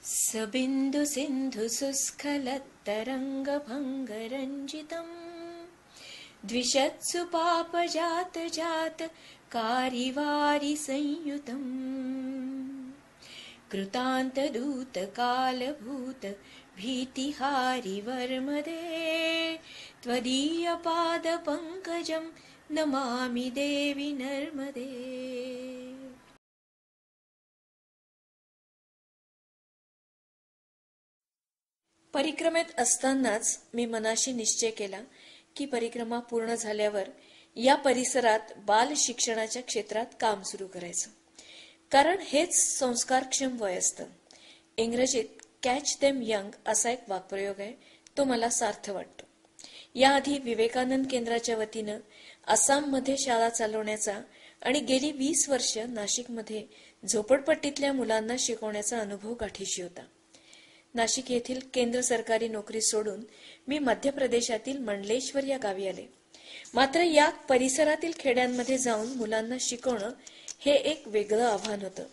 सबिंदु सिंधु सुस्खलत्तरंगभंगरंजितम् द्विषत्सु पापजात जात कारिवारि संयुतम् कृतांत दूत कालभूत भीतिहारि वर्मदे त्वदीय पाद पंकजं नमामि देवी नर्मदे। परिक्रमेत असतानाच मी मनाशी निश्चय केला की परिक्रमा पूर्ण झाल्यावर या परिसरात बाल शिक्षणाच्या क्षेत्रात काम सुरू करायचं, कारण हेच संस्कारक्षम वय असतं. इंग्रजीत कॅच देम यंग असा एक वाक्प्रयोग आहे, तो मला सार्थ वाटतो. याआधी विवेकानंद केंद्राच्या वतीनं आसाममध्ये शाळा चालवण्याचा आणि गेली 20 वर्ष नाशिकमध्ये झोपडपट्टीतल्या मुलांना शिकवण्याचा अनुभव गाठीशी होता. नाशिक येथील केंद्र सरकारी नोकरी सोडून मी मध्य प्रदेशातील मंडलेश्वर या गावी आले. मात्र या परिसरातील खेड्यांमध्ये जाऊन मुलांना शिकवणं हे एक वेगळं आव्हान होतं.